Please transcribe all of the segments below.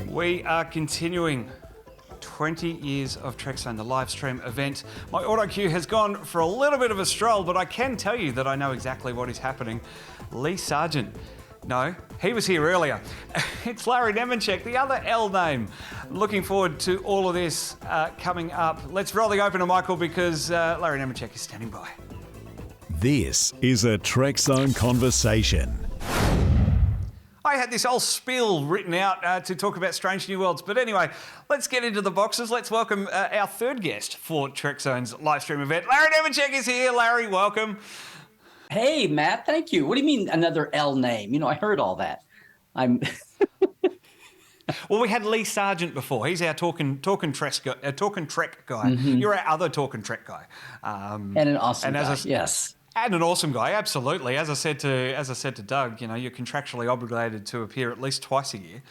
We are continuing 20 years of Trekzone, the live stream event. My auto cue has gone for a little bit of a stroll, but I can tell you that I know exactly what is happening. Lee Sargent. No, he was here earlier. It's Larry Nemecek, the other L name. Looking forward to all of this coming up. Let's roll the opener, Michael, because Larry Nemecek is standing by. This is a Trekzone conversation. I had this whole spiel written out to talk about Strange New Worlds. But anyway, let's get into the boxes. Let's welcome our third guest for Trekzone's live stream event. Larry Nemecek is here. Larry, welcome. Hey, Matt, thank you. What do you mean another L name? You know, I heard all that. Well, we had Lee Sargent before. He's our talking Trek guy. Mm-hmm. You're our other talking Trek guy. And an awesome guy, yes. And an awesome guy, absolutely. As I said to Doug, you know, you're contractually obligated to appear at least twice a year.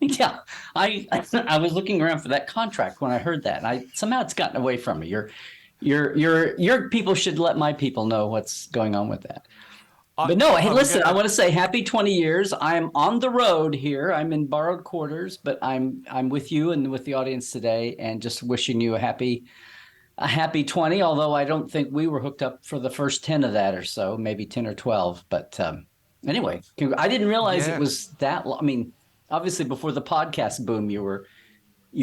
Yeah, I was looking around for that contract when I heard that, and somehow it's gotten away from me. Your people should let my people know what's going on with that. But no, hey, listen, I want to say happy 20 years. I am on the road here. I'm in borrowed quarters, but I'm with you and with the audience today, and just wishing you a happy 20, although I don't think we were hooked up for the first 10 of that or so, maybe 10 or 12. But anyway, I didn't realize it was that long. I mean, obviously before the podcast boom, you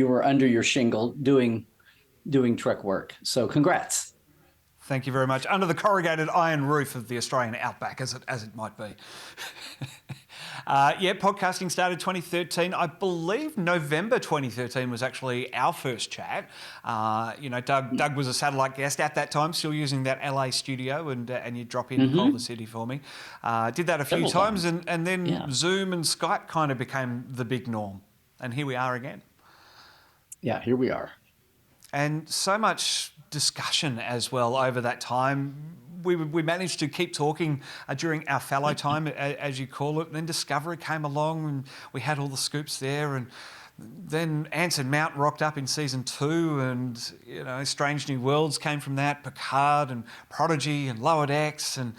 were under your shingle doing Trek work. So congrats. Thank you very much. Under the corrugated iron roof of the Australian outback, as it might be. Podcasting started 2013. I believe November 2013 was actually our first chat. Doug was a satellite guest at that time, still using that LA studio, and you drop in Culver City for me. Did that a few times, and then Zoom and Skype kind of became the big norm. And here we are again. Yeah, here we are. And so much discussion as well over that time. We managed to keep talking during our fallow time, as you call it. And then Discovery came along and we had all the scoops there. And then Anson Mount rocked up in season 2, and, you know, Strange New Worlds came from that, Picard and Prodigy and Lower Decks and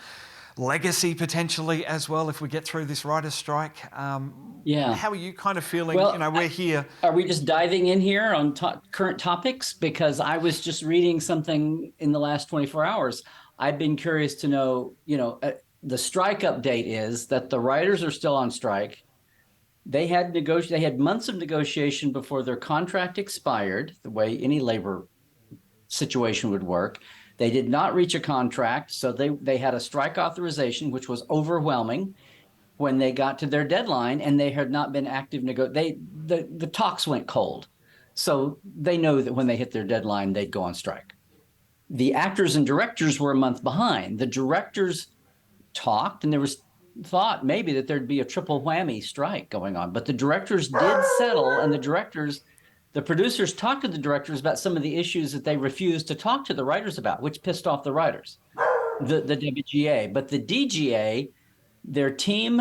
Legacy potentially as well if we get through this writer's strike. How are you kind of feeling? Well, we're here. Are we just diving in here on current topics? Because I was just reading something in the last 24 hours. I've been curious to know, the strike update is that the writers are still on strike. They had months of negotiation before their contract expired, the way any labor situation would work. They did not reach a contract, so they had a strike authorization, which was overwhelming when they got to their deadline, and they had not been active. The talks went cold, so they know that when they hit their deadline, they'd go on strike. The actors and directors were a month behind. The directors talked, and there was thought maybe that there'd be a triple whammy strike going on, but the directors did settle, and the producers talked to the directors about some of the issues that they refused to talk to the writers about, which pissed off the writers, the WGA. But the DGA, their team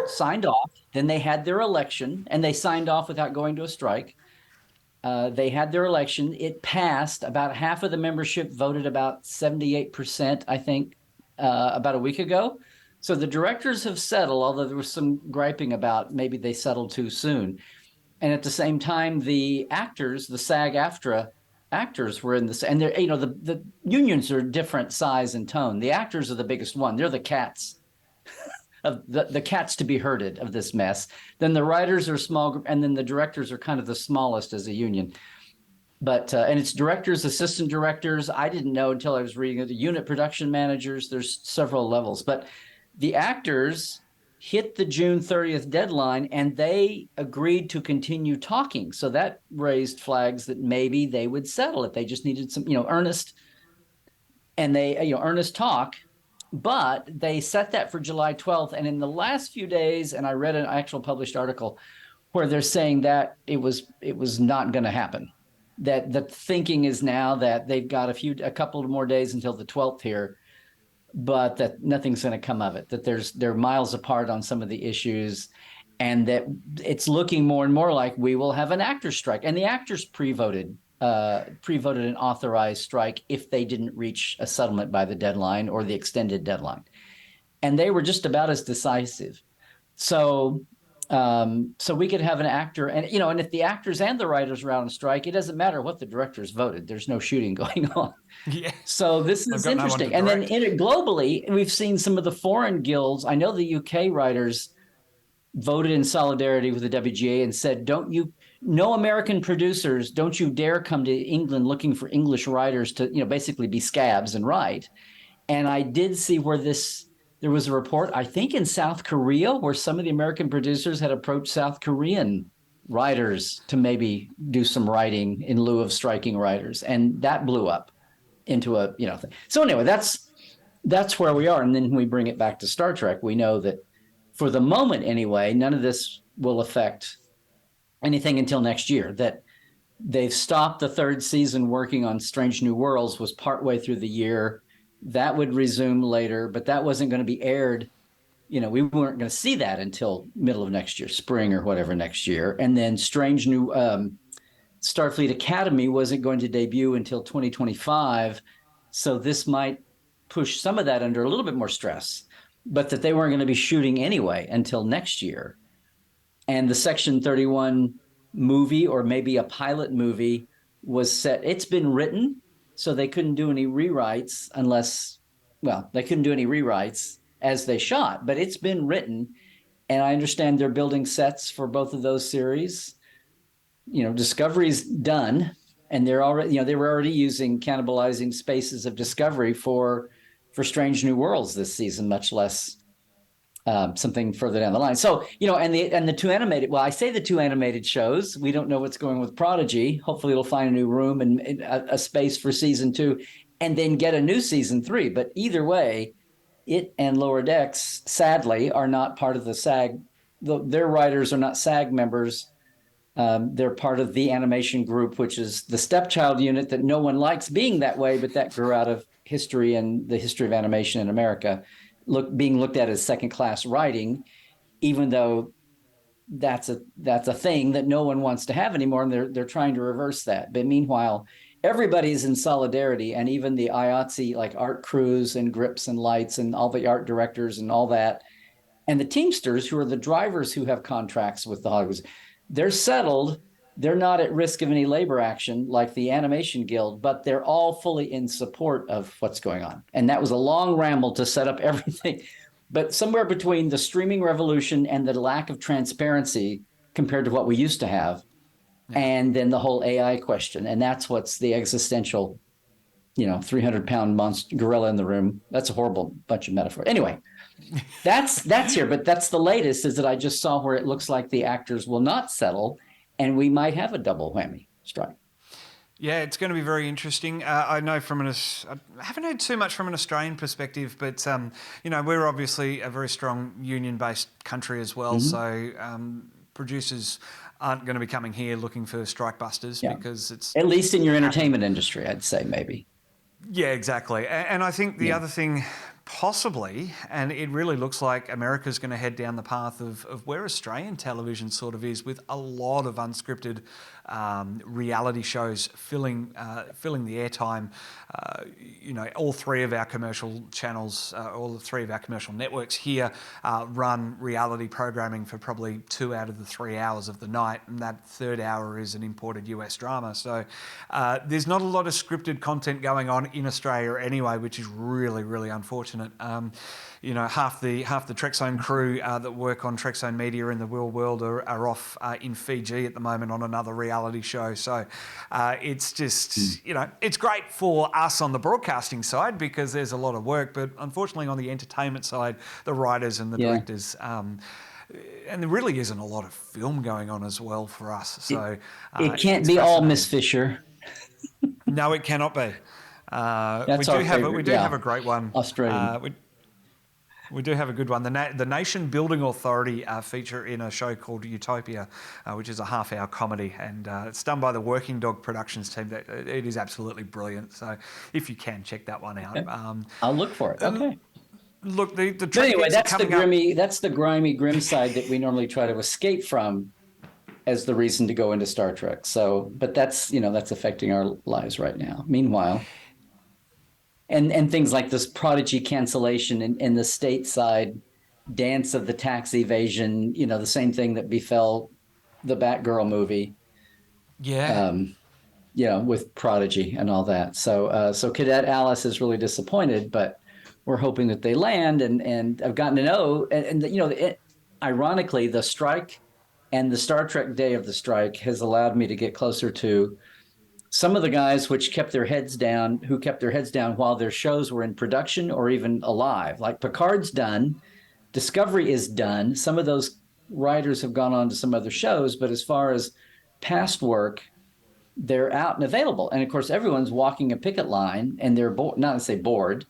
signed off. Then they had their election, and they signed off without going to a strike. They had their election. It passed. About half of the membership voted, about 78%, I think, about a week ago. So the directors have settled, although there was some griping about maybe they settled too soon. And at the same time, the actors, the SAG-AFTRA actors were in this, and they're, the unions are different size and tone. The actors are the biggest one. They're the cats of the cats to be herded of this mess. Then the writers are small group, and then the directors are kind of the smallest as a union. But and it's directors, assistant directors. I didn't know until I was reading it. The unit production managers. There's several levels, but the actors hit the June 30th deadline, and they agreed to continue talking. So that raised flags that maybe they would settle if they just needed some, earnest, and they, earnest talk. But they set that for July 12th. And in the last few days, and I read an actual published article where they're saying that it was not going to happen. That the thinking is now that they've got a couple of more days until the 12th here, but that nothing's going to come of it, that they're miles apart on some of the issues, and that it's looking more and more like we will have an actors strike. And the actors pre-voted an authorized strike if they didn't reach a settlement by the deadline or the extended deadline. And they were just about as decisive. So, so we could have an actor, and and if the actors and the writers are out on strike, it doesn't matter what the directors voted. There's no shooting going on. Yeah. So this They've is got no one to interesting. And then direct. in it globally, we've seen some of the foreign guilds. I know the UK writers voted in solidarity with the WGA and said, "Don't you, no American producers, don't you dare come to England looking for English writers to, basically be scabs and write." And I did see where there was a report, I think in South Korea, where some of the American producers had approached South Korean writers to maybe do some writing in lieu of striking writers. And that blew up into a, thing. So anyway, that's where we are. And then when we bring it back to Star Trek, we know that for the moment anyway, none of this will affect anything until next year. That they've stopped the third season working on Strange New Worlds was partway through the year. That would resume later, but that wasn't going to be aired. We weren't going to see that until middle of next year, spring or whatever next year. And then Strange New Starfleet Academy wasn't going to debut until 2025. So this might push some of that under a little bit more stress, but that they weren't going to be shooting anyway until next year. And the Section 31 movie, or maybe a pilot movie, was set. It's been written, so they couldn't do any rewrites they couldn't do any rewrites as they shot, but it's been written. And I understand they're building sets for both of those series. Discovery's done, and they're already, they were already using cannibalizing spaces of Discovery for Strange New Worlds this season, much less something further down the line. So, and the two animated, well, I say the two animated shows, we don't know what's going with Prodigy. Hopefully it'll find a new room and a space for season 2, and then get a new season 3. But either way, it and Lower Decks, sadly, are not part of the SAG. Their writers are not SAG members. They're part of the animation group, which is the stepchild unit that no one likes being that way, but that grew out of history and the history of animation in America, being looked at as second-class writing, even though that's a thing that no one wants to have anymore, and they're trying to reverse that. But meanwhile, everybody's in solidarity, and even the IATSE, like art crews and grips and lights and all the art directors and all that, and the Teamsters, who are the drivers who have contracts with the Hollywoods, they're settled. They're not at risk of any labor action like the Animation Guild, but they're all fully in support of what's going on. And that was a long ramble to set up everything. But somewhere between the streaming revolution and the lack of transparency compared to what we used to have, and then the whole AI question. And that's what's the existential, 300-pound monster gorilla in the room. That's a horrible bunch of metaphor. Anyway, that's here, but that's the latest, is that I just saw where it looks like the actors will not settle, and we might have a double whammy strike. Yeah, it's going to be very interesting. I know I haven't heard too much from an Australian perspective, but we're obviously a very strong union-based country as well. Mm-hmm. So producers aren't going to be coming here looking for strike busters, because it's at least in your entertainment industry, I'd say maybe. Yeah, exactly. And I think the other thing, possibly, and it really looks like America's going to head down the path of where Australian television sort of is, with a lot of unscripted reality shows filling the airtime. All three of our commercial channels, all the three of our commercial networks here run reality programming for probably 2 out of the 3 hours of the night, and that third hour is an imported US drama. So there's not a lot of scripted content going on in Australia anyway, which is really, really unfortunate. Half the Trekzone crew that work on Trekzone Media in the real world are off in Fiji at the moment on another reality show. So it's just, it's great for us on the broadcasting side because there's a lot of work, but unfortunately on the entertainment side, the writers and the directors, and there really isn't a lot of film going on as well for us. So it can't be all Miss Fisher. No, it cannot be. We do have a great one. Australian. We do have a good one. The Nation Building Authority feature in a show called Utopia, which is a half-hour comedy, and it's done by the Working Dog Productions team. It is absolutely brilliant. So if you can, check that one out. Okay. I'll look for it. Okay. Look, the but anyway, that's the grimy, grim side that we normally try to escape from as the reason to go into Star Trek. So, but that's affecting our lives right now. Meanwhile. And things like this Prodigy cancellation in the stateside dance of the tax evasion, the same thing that befell the Batgirl movie, Yeah. um, with Prodigy and all that. So Cadet Alice is really disappointed, but we're hoping that they land. And I've gotten to know, ironically, the strike and the Star Trek day of the strike has allowed me to get closer to some of the guys who kept their heads down while their shows were in production or even alive. Like Picard's done, Discovery is done. Some of those writers have gone on to some other shows, but as far as past work, they're out and available. And of course, everyone's walking a picket line, and they're not to say bored,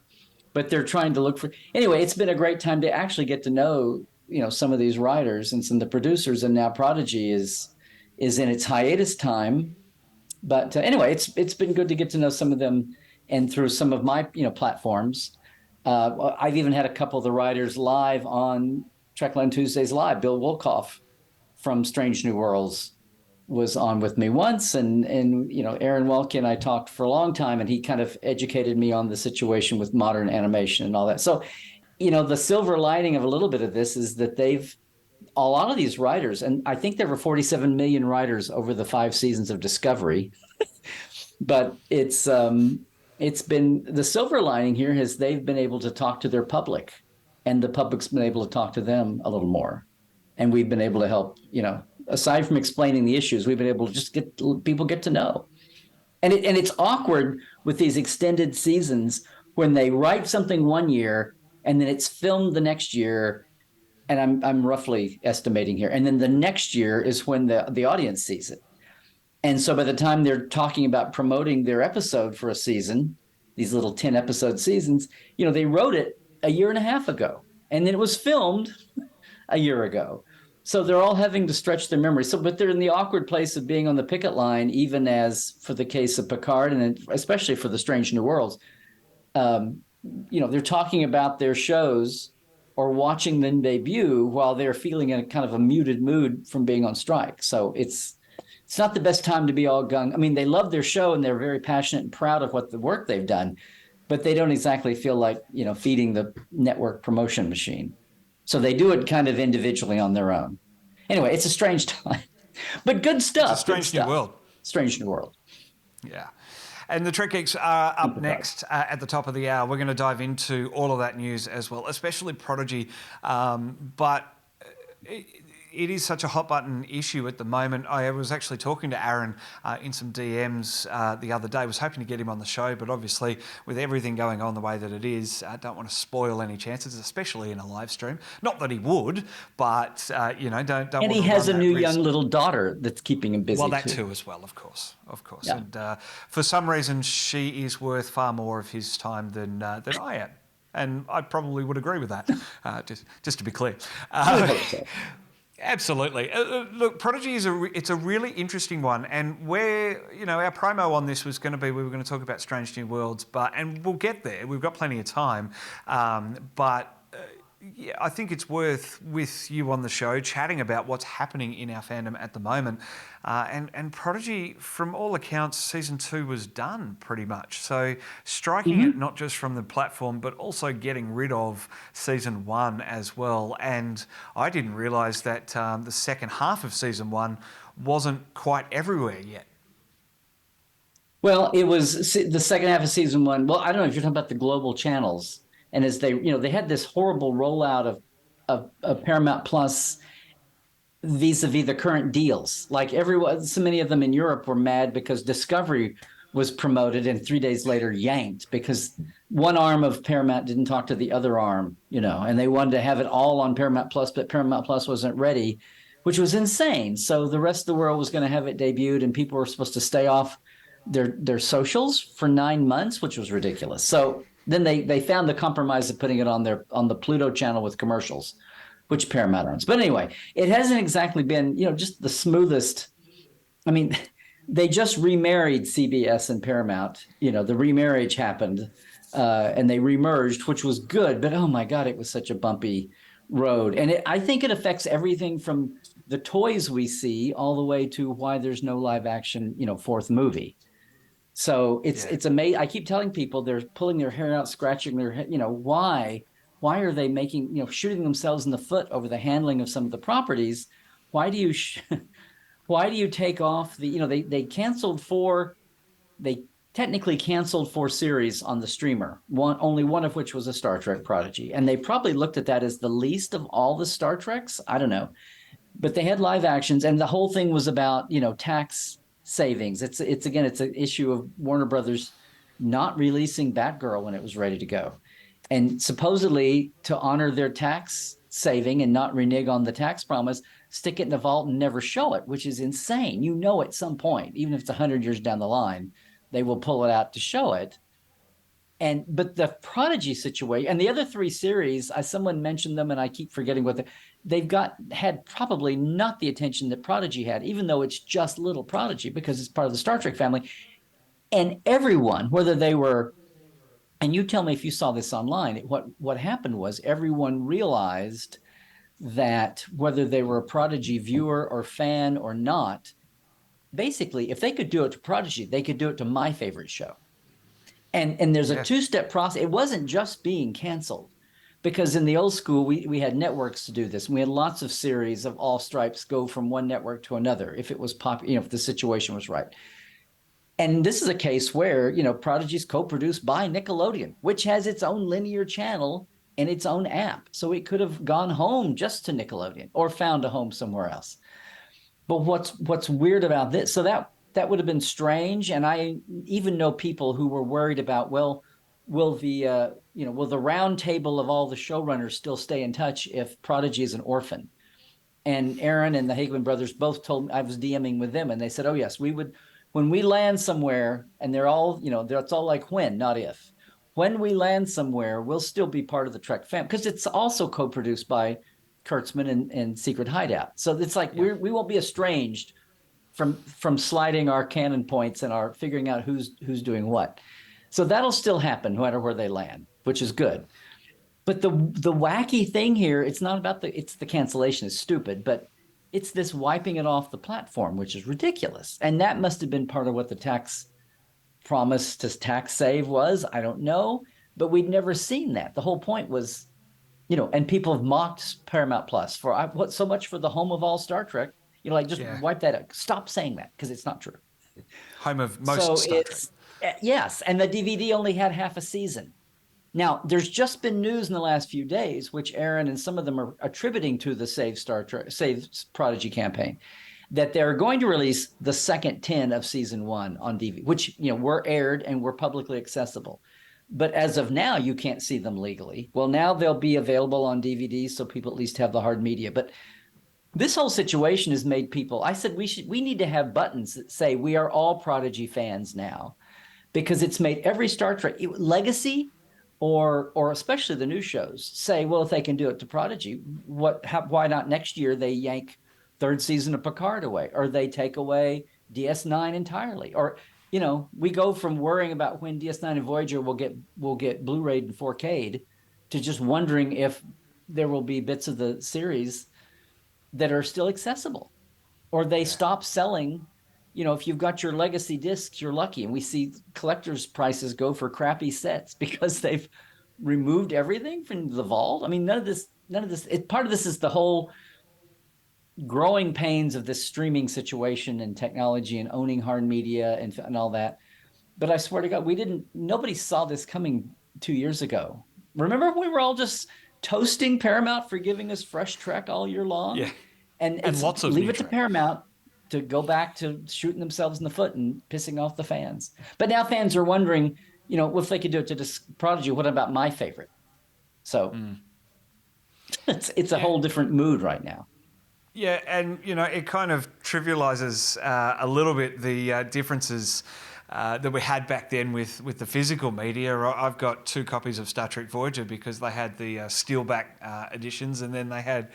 but they're trying to look for. Anyway, it's been a great time to actually get to know, some of these writers and some of the producers. And now Prodigy is in its hiatus time. But anyway, it's been good to get to know some of them, and through some of my platforms. I've even had a couple of the writers live on Trekland Tuesdays Live. Bill Wolkoff from Strange New Worlds was on with me once, and Aaron Welke and I talked for a long time, and he kind of educated me on the situation with modern animation and all that. So, the silver lining of a little bit of this is that a lot of these writers, and I think there were 47 million writers over the 5 seasons of Discovery, but it's been the silver lining here is they've been able to talk to their public, and the public's been able to talk to them a little more, and we've been able to help. Aside from explaining the issues, we've been able to just get to know, and it's awkward with these extended seasons when they write something one year and then it's filmed the next year. And I'm roughly estimating here. And then the next year is when the audience sees it. And so by the time they're talking about promoting their episode for a season, these little 10 episode seasons, they wrote it a year and a half ago, and then it was filmed a year ago. So they're all having to stretch their memory. But they're in the awkward place of being on the picket line, even as for the case of Picard, and especially for the Strange New Worlds. They're talking about their shows or watching them debut while they're feeling in a kind of a muted mood from being on strike. So it's not the best time to be all gung. I mean, they love their show and they're very passionate and proud of what the work they've done, but they don't exactly feel like, feeding the network promotion machine. So they do it kind of individually on their own. Anyway, it's a strange time, but good stuff. It's a strange new world. Strange new world. Yeah. And the Trek Geeks are up next at the top of the hour. We're going to dive into all of that news as well, especially Prodigy. But it is such a hot button issue at the moment. I was actually talking to Aaron in some DMs the other day. I was hoping to get him on the show, but obviously with everything going on the way that it is, I don't want to spoil any chances, especially in a live stream. Not that he would, but don't. And he has a new young little daughter that's keeping him busy. Well, that too as well, of course. Yeah. And for some reason, she is worth far more of his time than I am, and I probably would agree with that. Just to be clear. I hope so. Absolutely. Look, Prodigy it's a really interesting one, and where our promo on this was going to be, we were going to talk about Strange New Worlds, and we'll get there. We've got plenty of time, but. Yeah, I think it's worth, with you on the show, chatting about what's happening in our fandom at the moment. And Prodigy, from all accounts, season 2 was done pretty much. So striking it not just from the platform, but also getting rid of season 1 as well. And I didn't realise that the second half of season 1 wasn't quite everywhere yet. Well, it was the second half of season 1. Well, I don't know if you're talking about the global channels. And as they had this horrible rollout of Paramount Plus vis-a-vis the current deals. Like so many of them in Europe were mad because Discovery was promoted and 3 days later yanked because one arm of Paramount didn't talk to the other arm, and they wanted to have it all on Paramount Plus, but Paramount Plus wasn't ready, which was insane. So the rest of the world was going to have it debuted, and people were supposed to stay off their socials for 9 months, which was ridiculous. So then they found the compromise of putting it on the Pluto channel with commercials, which Paramount owns. But anyway, it hasn't exactly been, just the smoothest. I mean, they just remarried CBS and Paramount. The remarriage happened, and they remerged, which was good. But oh my God, it was such a bumpy road. And I think it affects everything from the toys we see all the way to why there's no live action, fourth movie. So it's amazing. I keep telling people they're pulling their hair out, scratching their head. Why why are they making, shooting themselves in the foot over the handling of some of the properties? Why do you why do you take off the, they technically canceled 4 series on the streamer, only one of which was a Star Trek Prodigy, and they probably looked at that as the least of all the Star Treks. I don't know, but they had live actions, and the whole thing was about tax savings. It's an issue of Warner Brothers not releasing Batgirl when it was ready to go, and supposedly to honor their tax saving and not renege on the tax promise, stick it in the vault and never show it, which is insane. At some point, even if it's 100 years down the line, they will pull it out to show it. But the Prodigy situation and the other 3 series, someone mentioned them and I keep forgetting they've had probably not the attention that Prodigy had, even though it's just little Prodigy because it's part of the Star Trek family. And everyone, whether they were, and you tell me if you saw this online, what happened was everyone realized that whether they were a Prodigy viewer or fan or not, basically, if they could do it to Prodigy, they could do it to my favorite show. And there's a 2-step process. It wasn't just being canceled, because in the old school, we had networks to do this. And we had lots of series of all stripes go from one network to another if it was popular, if the situation was right. And this is a case where, Prodigy is co-produced by Nickelodeon, which has its own linear channel and its own app. So it could have gone home just to Nickelodeon or found a home somewhere else. But what's weird about this, so that would have been strange. And I even know people who were worried about, will the round table of all the showrunners still stay in touch if Prodigy is an orphan? And Aaron and the Hageman brothers both told me, I was DMing with them, and they said, oh yes, we would, when we land somewhere, and they're all, it's all like when, not if. When we land somewhere, we'll still be part of the Trek family, because it's also co-produced by Kurtzman and Secret Hideout. So it's like we won't be estranged from sliding our canon points and our figuring out who's doing what. So that'll still happen no matter where they land, which is good. But the wacky thing here, it's not about it's the cancellation is stupid, but it's this wiping it off the platform, which is ridiculous. And that must have been part of what the tax promise to tax save was. I don't know, but we'd never seen that. The whole point was, and people have mocked Paramount Plus for what so much for the home of all Star Trek. Wipe that out. Stop saying that, because it's not true. Home of most Star Trek. Yes, and the DVD only had half a season. Now, there's just been news in the last few days, which Aaron and some of them are attributing to the Save Prodigy campaign, that they're going to release the second 10 of season 1 on DVD, which were aired and were publicly accessible. But as of now, you can't see them legally. Well, now they'll be available on DVD, so people at least have the hard media. But this whole situation has made people. I said we need to have buttons that say we are all Prodigy fans now, because it's made every Star Trek legacy, or especially the new shows, say, well, if they can do it to Prodigy, why not next year they yank 3rd season of Picard away, or they take away DS9 entirely, or we go from worrying about when DS9 and Voyager will get Blu-rayed and 4K'd to just wondering if there will be bits of the series that are still accessible, or they stop selling. If you've got your legacy discs, you're lucky. And we see collectors' prices go for crappy sets because they've removed everything from the vault. I mean, none of this. Part of this is the whole growing pains of this streaming situation and technology and owning hard media and all that. But I swear to God, nobody saw this coming 2 years ago. Remember, we were all just toasting Paramount for giving us fresh Trek all year long. Yeah. And lots of leave it Trek to Paramount to go back to shooting themselves in the foot and pissing off the fans. But now fans are wondering, if they could do it to Prodigy, what about my favorite? So it's a whole different mood right now. Yeah, and it kind of trivializes a little bit the differences that we had back then with the physical media. I've got 2 copies of Star Trek Voyager because they had the steelback editions, and then they had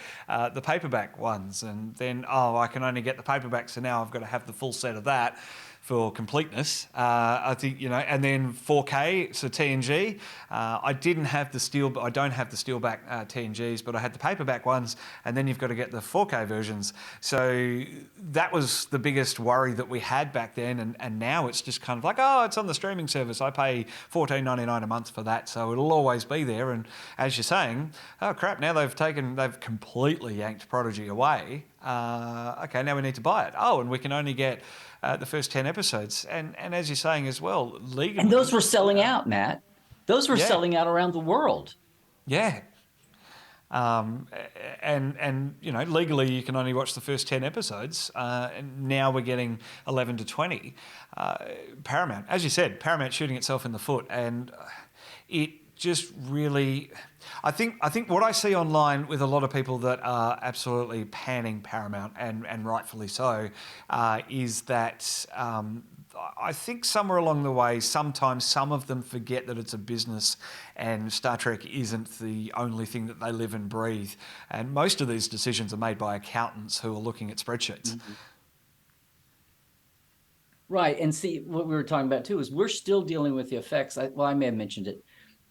the paperback ones. And then, I can only get the paperback, so now I've got to have the full set of that. for completeness. I think, and then 4K, so TNG. I didn't have the steel, I don't have the steelback TNGs, but I had the paperback ones, and then you've got to get the 4K versions. So that was the biggest worry that we had back then, and now it's just kind of like, oh, it's on the streaming service. I pay $14.99 a month for that, so it'll always be there. And as you're saying, oh crap, now they've completely yanked Prodigy away. Okay, now we need to buy it. Oh, and we can only get the first 10 episodes. And as you're saying as well, legally. And those were selling out, Matt. Those were selling out around the world. Yeah. And legally you can only watch the first 10 episodes. And now we're getting 11 to 20. Paramount, as you said, Paramount shooting itself in the foot. And it just really, I think what I see online with a lot of people that are absolutely panning Paramount, and rightfully so, is that I think somewhere along the way, sometimes some of them forget that it's a business and Star Trek isn't the only thing that they live and breathe. And most of these decisions are made by accountants who are looking at spreadsheets. Mm-hmm. Right. And see, what we were talking about too is we're still dealing with the effects. I may have mentioned it.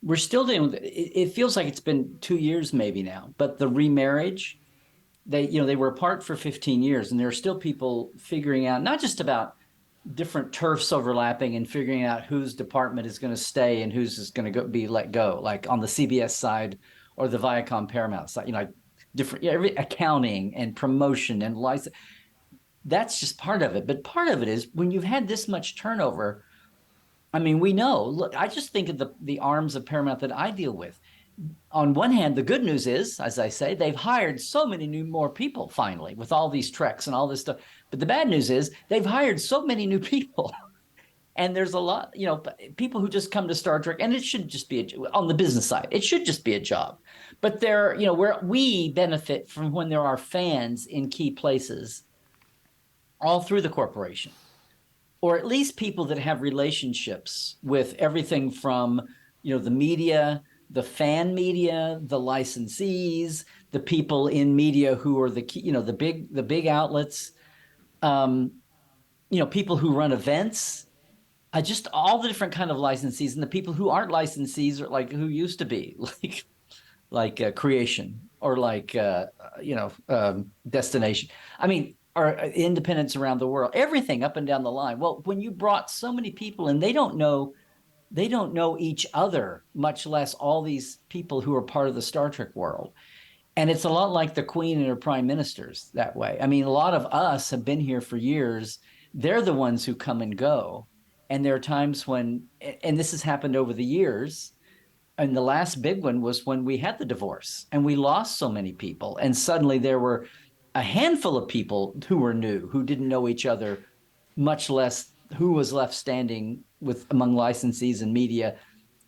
We're still dealing with it. It feels like it's been 2 years maybe now, but the remarriage, they were apart for 15 years, and there are still people figuring out, not just about different turfs overlapping and figuring out whose department is going to stay and who's is going to be let go, like on the CBS side or the Viacom Paramount side, different, every accounting and promotion and license. That's just part of it. But part of it is when you've had this much turnover, I mean, we know, look, I just think of the arms of Paramount that I deal with. On one hand, the good news is, as I say, they've hired so many more people finally with all these treks and all this stuff. But the bad news is they've hired so many new people. And there's a lot, people who just come to Star Trek, and it should just be on the business side. It should just be a job. But where we benefit from when there are fans in key places all through the corporation, or at least people that have relationships with everything from, the media, the fan media, the licensees, the people in media who are the key, the big outlets, people who run events, just all the different kind of licensees, and the people who aren't licensees, or like who used to be like Creation or like Destination. I mean, or independents around the world, everything up and down the line. Well, when you brought so many people and they don't know each other, much less all these people who are part of the Star Trek world. And it's a lot like the Queen and her prime ministers that way. I mean, a lot of us have been here for years. They're the ones who come and go. And there are times when, and this has happened over the years, and the last big one was when we had the divorce and we lost so many people. And suddenly there were a handful of people who were new, who didn't know each other, much less who was left standing among licensees and media,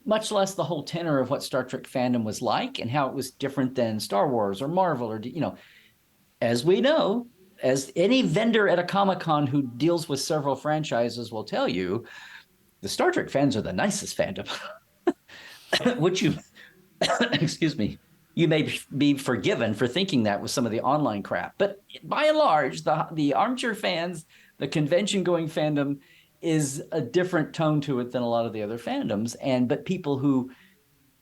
much less the whole tenor of what Star Trek fandom was like and how it was different than Star Wars or Marvel or, as we know, as any vendor at a Comic-Con who deals with several franchises will tell you, the Star Trek fans are the nicest fandom, which excuse me, you may be forgiven for thinking that with some of the online crap. But by and large, the armchair fans, the convention-going fandom is a different tone to it than a lot of the other fandoms. But people who,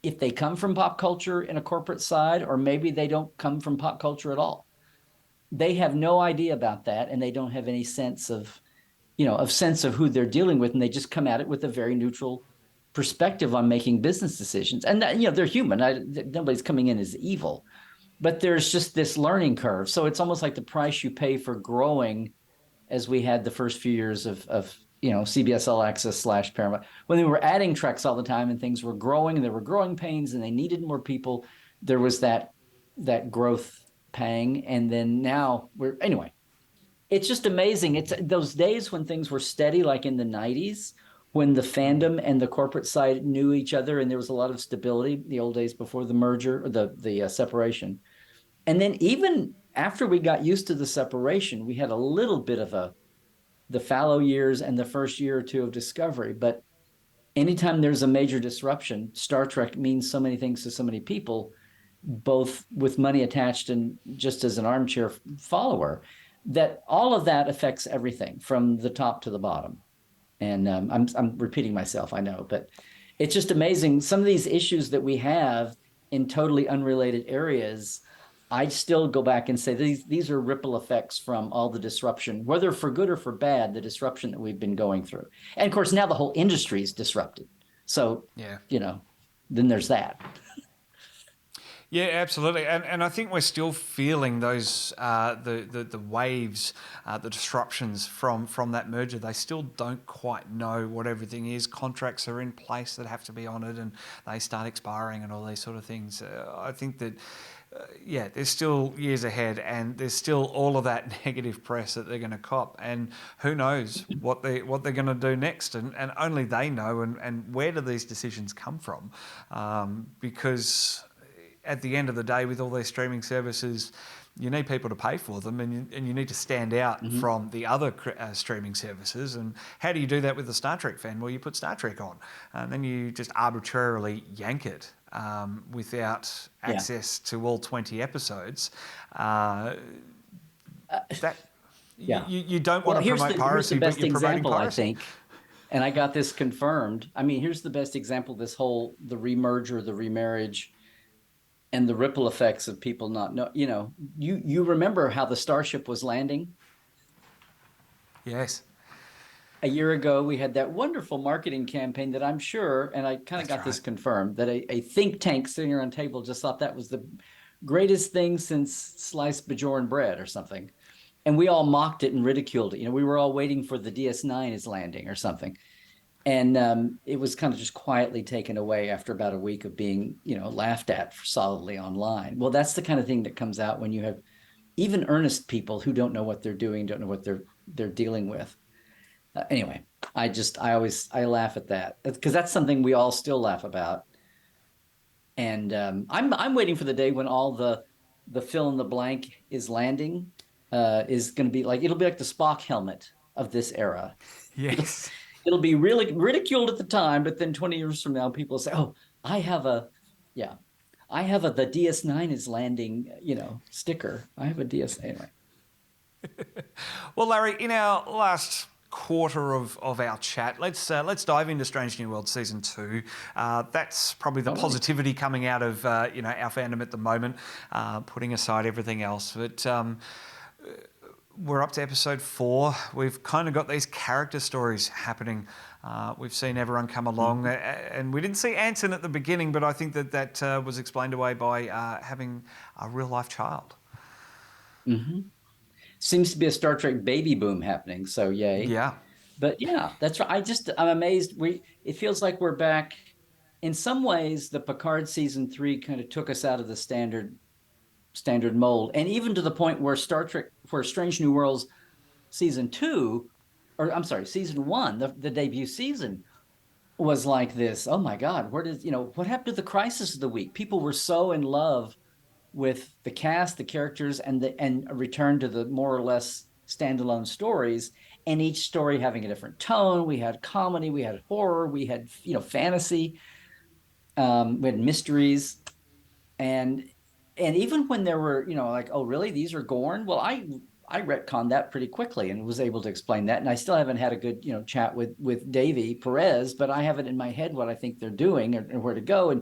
if they come from pop culture in a corporate side, or maybe they don't come from pop culture at all, they have no idea about that, and they don't have any sense of who they're dealing with, and they just come at it with a very neutral perspective on making business decisions. And that, they're human. Nobody's coming in as evil, but there's just this learning curve. So it's almost like the price you pay for growing, as we had the first few years of CBS All Access / Paramount, when they were adding treks all the time and things were growing and there were growing pains and they needed more people. There was that growth pang. And then now it's just amazing. It's those days when things were steady, like in the 90s, when the fandom and the corporate side knew each other and there was a lot of stability, the old days before the merger or the separation. And then even after we got used to the separation, we had a little bit of the fallow years and the first year or two of Discovery. But anytime there's a major disruption, Star Trek means so many things to so many people, both with money attached and just as an armchair follower, that all of that affects everything from the top to the bottom. And I'm repeating myself, I know, but it's just amazing. Some of these issues that we have in totally unrelated areas, I still go back and say these are ripple effects from all the disruption, whether for good or for bad, the disruption that we've been going through. And of course, now the whole industry is disrupted. So, Yeah. then there's that. Yeah, absolutely, and I think we're still feeling those the waves, the disruptions from that merger. They still don't quite know what everything is. Contracts are in place that have to be honoured, and they start expiring, and all these sort of things. I think that. Yeah, there's still years ahead, and there's still all of that negative press that they're going to cop, and who knows what they're going to do next, and only they know, and where do these decisions come from, because at the end of the day, with all these streaming services, you need people to pay for them, and you need to stand out from the other streaming services. And how do you do that with a Star Trek fan? Well, you put Star Trek on, and then you just arbitrarily yank it without access to all 20 episodes. That Yeah. you don't want to promote piracy, here's the best but you're promoting example, piracy. I think. And I got this confirmed. I mean, here's the best example, the remerger, the remarriage, and the ripple effects of people not know. You remember how the Starship was landing? Yes. A year ago, we had that wonderful marketing campaign that I'm sure, and I kind of got this confirmed, that a think tank sitting around a table just thought that was the greatest thing since sliced Bajoran bread or something. And we all mocked it and ridiculed it. We were all waiting for the DS9 is landing or something. And it was kind of just quietly taken away after about a week of being, laughed at solidly online. Well, that's the kind of thing that comes out when you have even earnest people who don't know what they're doing, don't know what they're dealing with. Anyway, I laugh at that because that's something we all still laugh about. And I'm waiting for the day when all the fill in the blank is landing is going to be like, it'll be like the Spock helmet of this era. Yes. It'll be really ridiculed at the time, but then 20 years from now, people will say, "Oh, I have a the DS9 is landing, sticker. I have a DS." Anyway. Well, Larry, in our last quarter of our chat, let's dive into Strange New World Season 2. That's probably the positivity coming out of our fandom at the moment, putting aside everything else. But we're up to episode 4. We've kind of got these character stories happening. We've seen everyone come along, and we didn't see Anson at the beginning, but I think that was explained away by having a real-life child. Mm-hmm. Seems to be a Star Trek baby boom happening, so yay. Yeah. But yeah, that's right. I'm amazed. It feels like we're back. In some ways, the Picard season 3 kind of took us out of the standard mold, and even to the point where Strange New Worlds season 2, or I'm sorry, season 1, the debut season, was like this. Oh my God, what happened to the crisis of the week? People were so in love with the cast, the characters, and a return to the more or less standalone stories, and each story having a different tone. We had comedy, we had horror, we had fantasy, we had mysteries, and even when there were like, oh really, these are Gorn? Well, I retconned that pretty quickly and was able to explain that, and I still haven't had a good chat with Davey Perez, but I have it in my head what I think they're doing and where to go,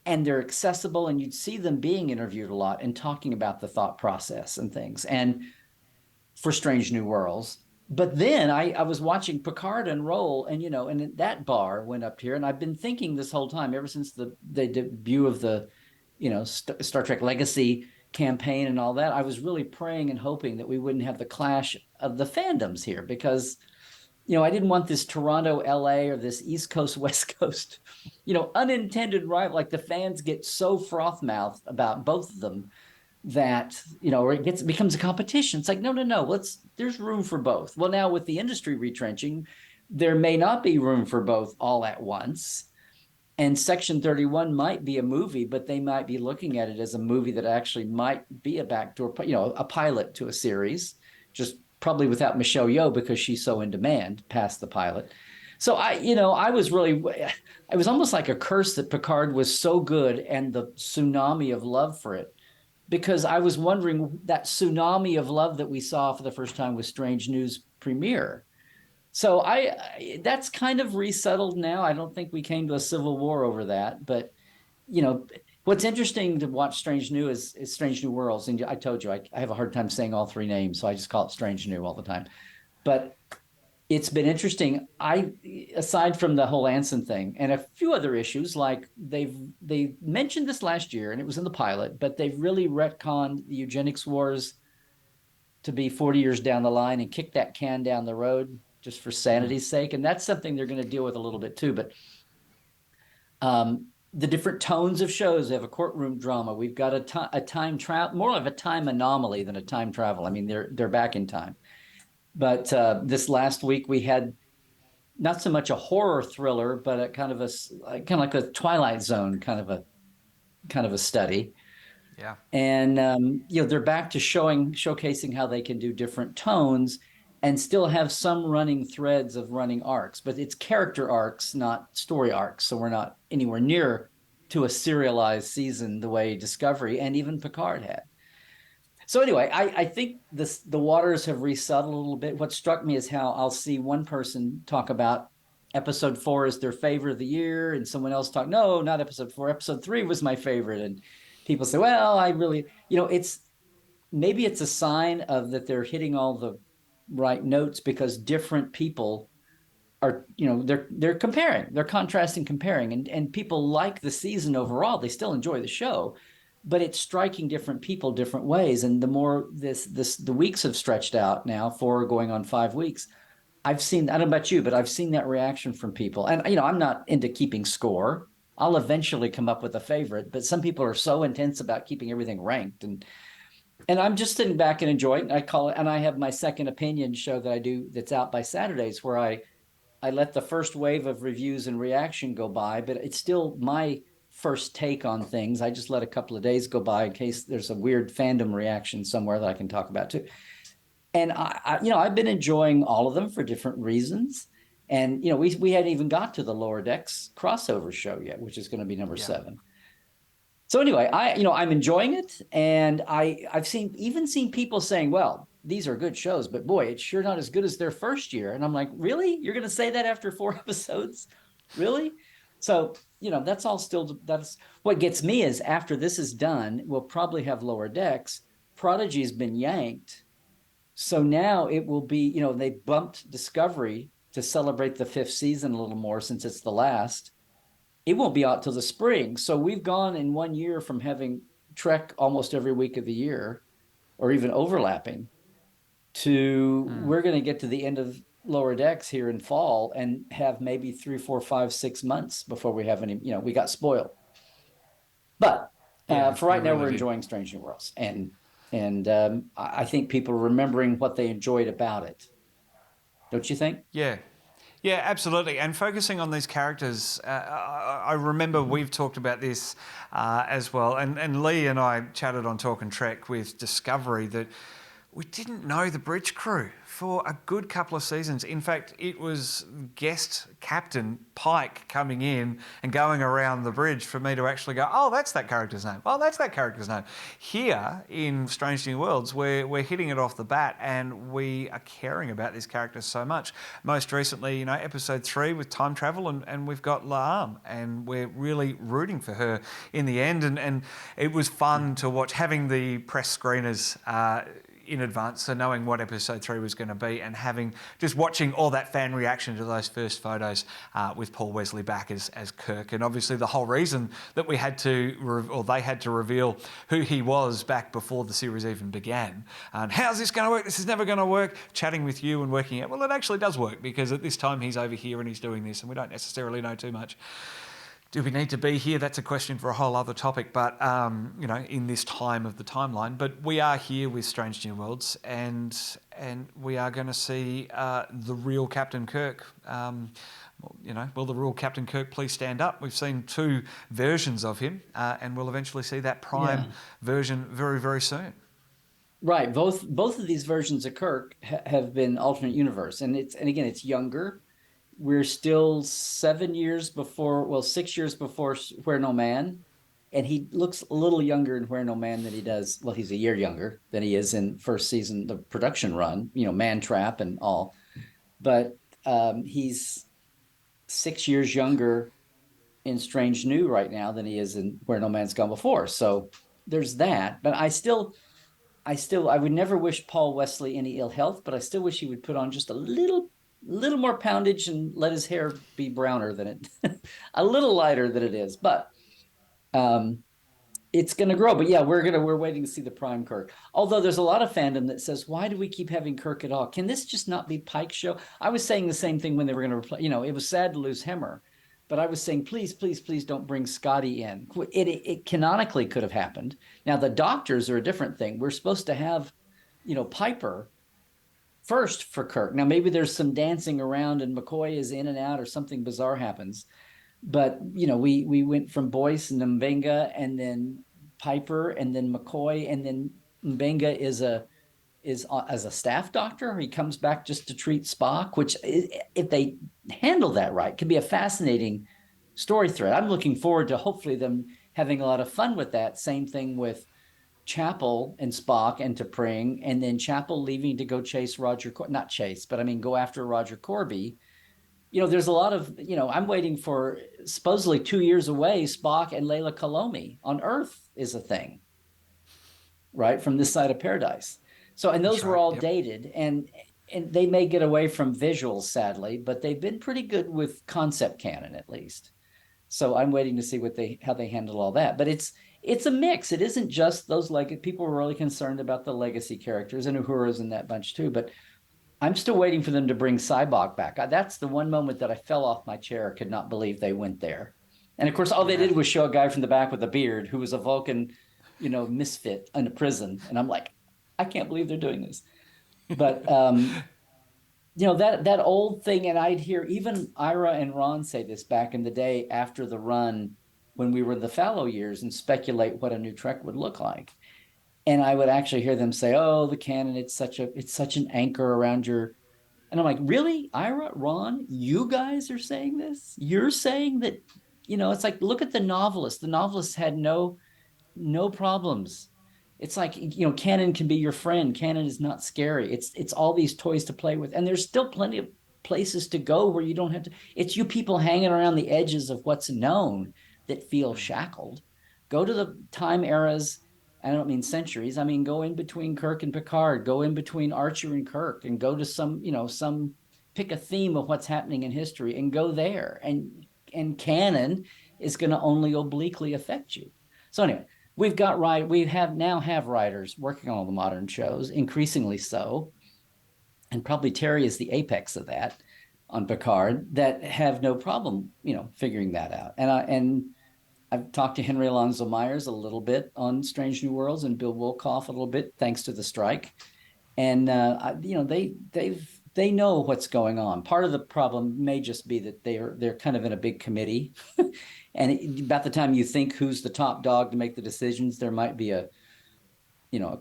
and they're accessible, and you'd see them being interviewed a lot and talking about the thought process and things, and for Strange New Worlds. But then I was watching Picard unroll, and and that bar went up here, and I've been thinking this whole time, ever since the debut of the Star Trek Legacy campaign and all that, I was really praying and hoping that we wouldn't have the clash of the fandoms here, because I didn't want this Toronto, LA, or this East Coast, West Coast, unintended rival. Like, the fans get so froth-mouthed about both of them that, or it becomes a competition. It's like, no, there's room for both. Well, now with the industry retrenching, there may not be room for both all at once. And Section 31 might be a movie, but they might be looking at it as a movie that actually might be a backdoor, a pilot to a series, just probably without Michelle Yeoh because she's so in demand past the pilot. So I was really, it was almost like a curse that Picard was so good and the tsunami of love for it, because I was wondering, that tsunami of love that we saw for the first time with Strange News premiere. So that's kind of resettled now. I don't think we came to a civil war over that, but you know, what's interesting to watch Strange New is Strange New Worlds. And I told you, I have a hard time saying all three names, so I just call it Strange New all the time. But it's been interesting. Aside from the whole Anson thing and a few other issues, like they mentioned this last year and it was in the pilot, but they've really retconned the eugenics wars to be 40 years down the line and kick that can down the road just for sanity's sake. And that's something they're going to deal with a little bit too. But the different tones of shows. They have a courtroom drama. We've got a time travel, more of a time anomaly than a time travel. I mean, they're back in time. But this last week we had not so much a horror thriller, but a kind of like a Twilight Zone kind of a study. Yeah. And they're back to showcasing how they can do different tones and still have some running threads of running arcs, but it's character arcs, not story arcs. So we're not anywhere near to a serialized season the way Discovery and even Picard had. So anyway, I think the waters have resettled a little bit. What struck me is how I'll see one person talk about episode 4 as their favorite of the year, and someone else talk, no, not episode 4, episode 3 was my favorite. And people say, well, I really, maybe it's a sign of that they're hitting all the right notes because different people are, they're comparing, they're contrasting, comparing, and people like the season overall. They still enjoy the show, but it's striking different people different ways. And the more the weeks have stretched out now, 4 going on 5 weeks, I've seen, I don't know about you, but I've seen that reaction from people. And I'm not into keeping score. I'll eventually come up with a favorite, but some people are so intense about keeping everything ranked, and I'm just sitting back and enjoying. I call it, and I have my second opinion show that I do that's out by Saturdays, where I let the first wave of reviews and reaction go by, but it's still my first take on things. I just let a couple of days go by in case there's a weird fandom reaction somewhere that I can talk about too. And I've been enjoying all of them for different reasons. And we hadn't even got to the Lower Decks crossover show yet, which is going to be number 7. So anyway, I'm enjoying it, and I've seen people saying, well, these are good shows, but boy, it's sure not as good as their first year. And I'm like, really? You're going to say that after 4 episodes? Really? So, that's what gets me is after this is done, we'll probably have Lower Decks. Prodigy's been yanked. So now it will be, they bumped Discovery to celebrate the 5th season a little more since it's the last. It won't be out till the spring. So we've gone in 1 year from having Trek almost every week of the year, or even overlapping, to we're going to get to the end of Lower Decks here in fall and have maybe 3, 4, 5, 6 months before we have any, we got spoiled. But for right now, we're enjoying Strange New Worlds. And I think people are remembering what they enjoyed about it. Don't you think? Yeah. Yeah, absolutely. And focusing on these characters, I remember we've talked about this as well. And Lee and I chatted on Talk and Trek with Discovery that we didn't know the bridge crew for a good couple of seasons. In fact, it was guest captain Pike coming in and going around the bridge for me to actually go, oh, that's that character's name. Oh, that's that character's name. Here in Strange New Worlds, we're hitting it off the bat and we are caring about these characters so much. Most recently, episode 3 with time travel, and we've got La'am, and we're really rooting for her in the end. And it was fun to watch, having the press screeners in advance, so knowing what episode 3 was going to be, and just watching all that fan reaction to those first photos with Paul Wesley back as Kirk, and obviously the whole reason that they had to reveal who he was back before the series even began. And how's this going to work? This is never going to work. Chatting with you and working out, well, it actually does work, because at this time he's over here and he's doing this, and we don't necessarily know too much. Do we need to be here? That's a question for a whole other topic, but, in this time of the timeline. But we are here with Strange New Worlds, and we are going to see the real Captain Kirk. Will the real Captain Kirk please stand up? We've seen 2 versions of him, and we'll eventually see that prime version very, very soon. Right. Both of these versions of Kirk have been alternate universe, and again, it's younger. We're still 6 years before Where No Man, and he looks a little younger in Where No Man than he does. Well, he's a year younger than he is in first season, the production run, Man Trap and all. But He's 6 years younger in Strange New right now than he is in Where No Man's Gone Before. So there's that. But I would never wish Paul Wesley any ill health, but I still wish he would put on just a little more poundage and let his hair be browner than it, a little lighter than it is. But um, it's going to grow. But yeah, we're waiting to see the prime Kirk. Although there's a lot of fandom that says, why do we keep having Kirk at all? Can this just not be Pike's show? I was saying the same thing when they were going to replace. It was sad to lose Hemmer, but I was saying, please, please, please don't bring Scotty in. It canonically could have happened. Now the Doctors are a different thing. We're supposed to have, Piper first for Kirk. Now maybe there's some dancing around and McCoy is in and out or something bizarre happens. But we went from Boyce and Mbenga and then Piper and then McCoy and then Mbenga is as a staff doctor. He comes back just to treat Spock, which if they handle that right, could be a fascinating story thread. I'm looking forward to hopefully them having a lot of fun with that. Same thing with Chapel and Spock and T'Pring, and then Chapel leaving to go chase not chase, but I mean go after Roger Corby. There's a lot of, I'm waiting for supposedly 2 years away, Spock and Layla Kalomi on Earth is a thing, right? From this side of paradise. So, and those were all dated and they may get away from visuals, sadly, but they've been pretty good with concept canon, at least. So I'm waiting to see how they handle all that. But it's a mix. It isn't just those people were really concerned about the legacy characters, and Uhura's in that bunch too, but I'm still waiting for them to bring Cybok back. That's the one moment that I fell off my chair, could not believe they went there. And of course, all they did was show a guy from the back with a beard who was a Vulcan, misfit in a prison. And I'm like, I can't believe they're doing this. But, that old thing, and I'd hear even Ira and Ron say this back in the day after the run when we were in the fallow years and speculate what a new Trek would look like. And I would actually hear them say, "Oh, the canon, it's such an anchor around your." And I'm like, "Really, Ira, Ron, you guys are saying this? You're saying that, it's like, look at the novelist. The novelist had no problems. It's like, canon can be your friend. Canon is not scary. It's all these toys to play with, and there's still plenty of places to go where you don't have to. It's you people hanging around the edges of what's known that feel shackled. Go to the time eras. I don't mean centuries. I mean, go in between Kirk and Picard, go in between Archer and Kirk, and go to some pick a theme of what's happening in history and go there. And canon is going to only obliquely affect you. So anyway, we now have writers working on all the modern shows, increasingly so, and probably Terry is the apex of that on Picard, that have no problem, figuring that out. And I've talked to Henry Alonso Myers a little bit on Strange New Worlds and Bill Wolkoff a little bit, thanks to the strike. And, they know what's going on. Part of the problem may just be that they're kind of in a big committee. And about the time you think who's the top dog to make the decisions, there might be a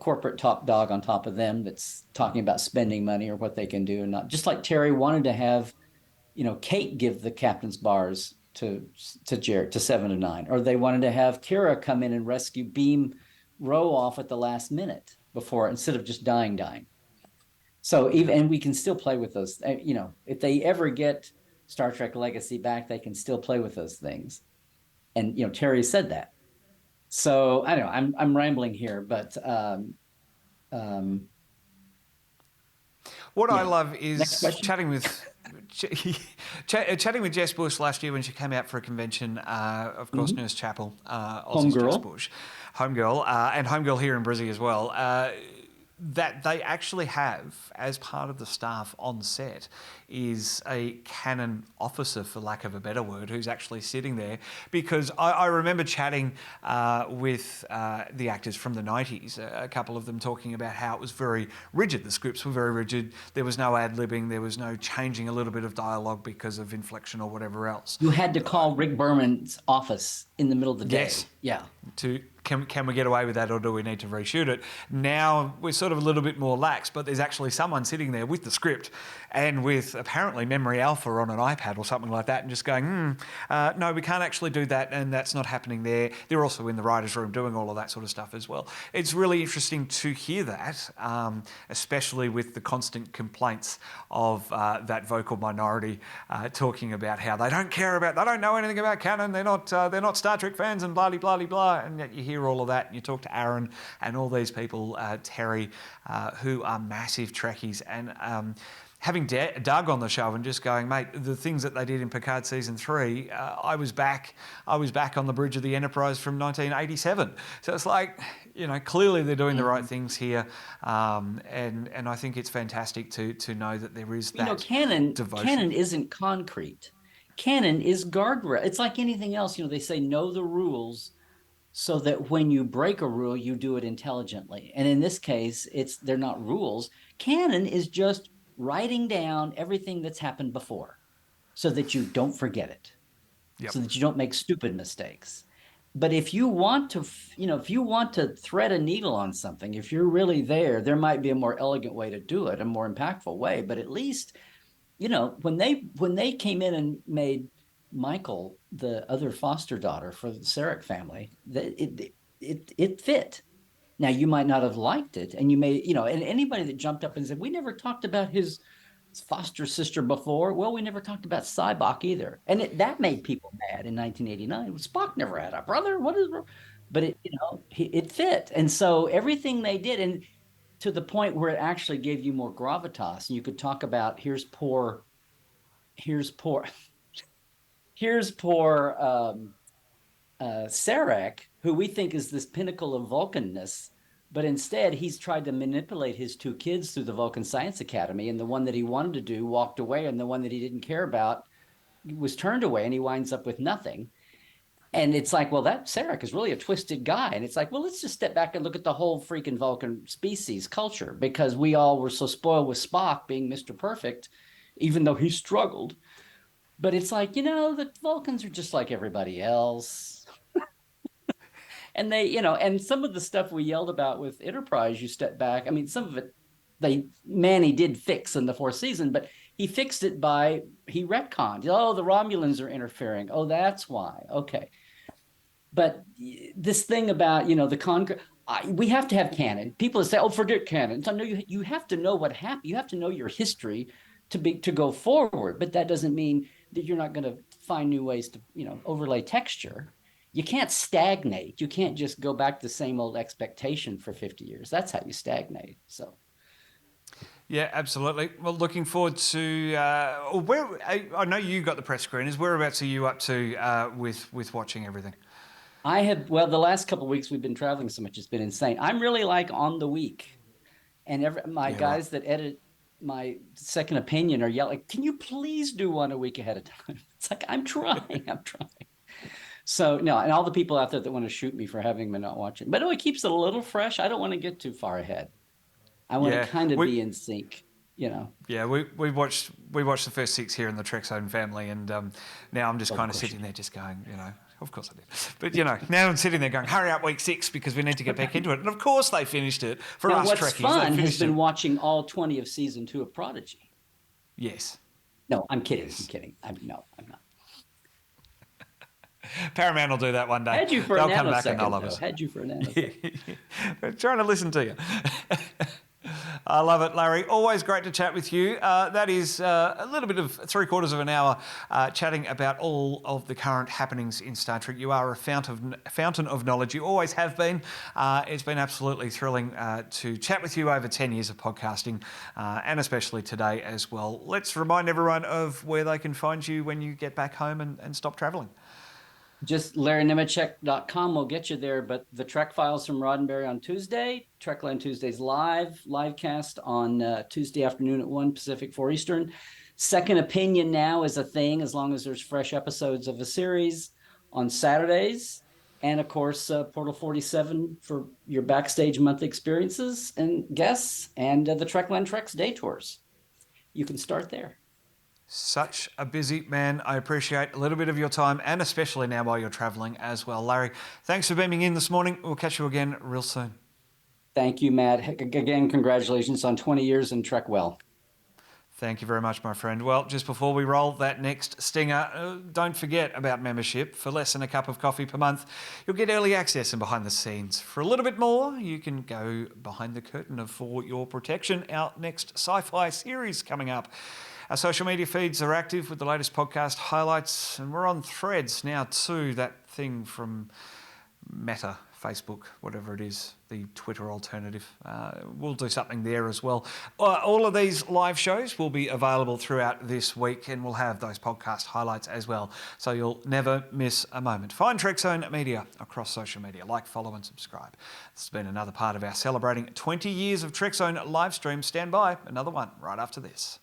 corporate top dog on top of them that's talking about spending money or what they can do and not. Just like Terry wanted to have, Kate give the captain's bars to Jarrett, to 7 to 9, or they wanted to have Kira come in and beam Ro off at the last minute before, instead of just dying. So and we can still play with those, if they ever get Star Trek Legacy back, they can still play with those things. And, Terry said that. So I don't know, I'm rambling here, but, what I love is chatting with Jess Bush last year when she came out for a convention. Of course, Nurse Chapel, Jess Bush, homegirl, and homegirl here in Brizzy as well. That they actually have, as part of the staff on set, is a canon officer, for lack of a better word, who's actually sitting there. Because I remember chatting with the actors from the 90s, a couple of them talking about how it was very rigid. The scripts were very rigid. There was no ad-libbing. There was no changing a little bit of dialogue because of inflection or whatever else. You had to call Rick Berman's office in the middle of the day. Yes. Yeah. To can we get away with that, or do we need to reshoot it? Now we're sort of a little bit more lax, but there's actually someone sitting there with the script and with apparently memory alpha on an iPad or something like that, and just going, no, we can't actually do that, and that's not happening there. They're also in the writer's room doing all of that sort of stuff as well. It's really interesting to hear that, especially with the constant complaints of that vocal minority talking about how they don't know anything about canon, they're not Star Trek fans, and blah, blah, blah, blah. And yet you hear all of that, and you talk to Aaron and all these people, Terry, who are massive Trekkies, and having Doug on the show and just going, mate, the things that they did in Picard season 3, I was back on the bridge of the Enterprise from 1987. So it's like, clearly they're doing the right things here, and I think it's fantastic to know that there is that canon. devotion. Canon isn't concrete. Canon is guardrail. It's like anything else. They say know the rules, so that when you break a rule, you do it intelligently. And in this case, they're not rules. Canon is just writing down everything that's happened before so that you don't forget it, so that you don't make stupid mistakes. But if you want to, if you want to thread a needle on something, if you're really there might be a more elegant way to do it, a more impactful way. But at least, when they came in and made Michael the other foster daughter for the Sarek family, it fit. Now, you might not have liked it, and you may, and anybody that jumped up and said, we never talked about his foster sister before. Well, we never talked about Sybok either. And that made people mad in 1989. Spock never had a brother. What is, but it fit. And so everything they did, and to the point where it actually gave you more gravitas, and you could talk about here's poor Sarek, who we think is this pinnacle of Vulcanness, but instead he's tried to manipulate his 2 kids through the Vulcan Science Academy, and the one that he wanted to do walked away, and the one that he didn't care about was turned away, and he winds up with nothing. And it's like, well, that Sarek is really a twisted guy. And it's like, well, let's just step back and look at the whole freaking Vulcan species culture, because we all were so spoiled with Spock being Mr. Perfect, even though he struggled. But it's like, the Vulcans are just like everybody else. And they, and some of the stuff we yelled about with Enterprise, you step back. I mean, some of it, Manny did fix in the 4th season, but he fixed it he retconned. Oh, the Romulans are interfering. Oh, that's why. Okay. But this thing about, we have to have canon. People say, oh, forget canon. So no, you have to know what happened. You have to know your history to go forward. But that doesn't mean that you're not going to find new ways to, overlay texture. You can't stagnate. You can't just go back to the same old expectation for 50 years. That's how you stagnate. So. Yeah, absolutely. Well, looking forward to where I know you got the press screeners. Whereabouts are you up to with watching everything? I have, the last couple of weeks we've been traveling so much, it's been insane. I'm really like on the week, and guys that edit my second opinion are yelling, can you please do one a week ahead of time? It's like, I'm trying. So no, and all the people out there that want to shoot me for having me not watching, but it keeps it a little fresh. I don't want to get too far ahead. I want to kind of be in sync, Yeah, we watched the first 6 here in the Trekzone family, and now I'm just kind of sitting there just going, of course I did. But, now I'm sitting there going, hurry up, week 6, because we need to get back into it. And of course they finished it. For us what's Trekkies, fun has been watching all 20 of season 2 of Prodigy. Yes. No, I'm kidding. I'm not. Paramount will do that one day. Had you for They'll a come back nanosecond, and they'll love us. Had you for a nanosecond. We're trying to listen to you. I love it, Larry. Always great to chat with you. That is a little bit of 3/4 of an hour chatting about all of the current happenings in Star Trek. You are a fountain of knowledge. You always have been. It's been absolutely thrilling to chat with you over 10 years of podcasting, and especially today as well. Let's remind everyone of where they can find you when you get back home and stop traveling. Just LarryNemecek.com will get you there. But the Trek Files from Roddenberry on Tuesday, Trekland Tuesdays live cast on Tuesday afternoon at 1 Pacific, 4 Eastern. Second Opinion now is a thing as long as there's fresh episodes of a series on Saturdays. And of course, Portal 47 for your backstage monthly experiences and guests, and the Trekland Treks day tours. You can start there. Such a busy man. I appreciate a little bit of your time, and especially now while you're travelling as well. Larry, thanks for beaming in this morning. We'll catch you again real soon. Thank you, Matt. Again, congratulations on 20 years and trek well. Thank you very much, my friend. Well, just before we roll that next stinger, don't forget about membership. For less than a cup of coffee per month, you'll get early access and behind the scenes. For a little bit more, you can go behind the curtain of For Your Protection, our next sci-fi series coming up. Our social media feeds are active with the latest podcast highlights, and we're on Threads now too, that thing from Meta, Facebook, whatever it is, the Twitter alternative. We'll do something there as well. All of these live shows will be available throughout this week, and we'll have those podcast highlights as well, so you'll never miss a moment. Find Trekzone Media across social media. Like, follow and subscribe. This has been another part of our celebrating 20 years of Trekzone live stream. Stand by, another one right after this.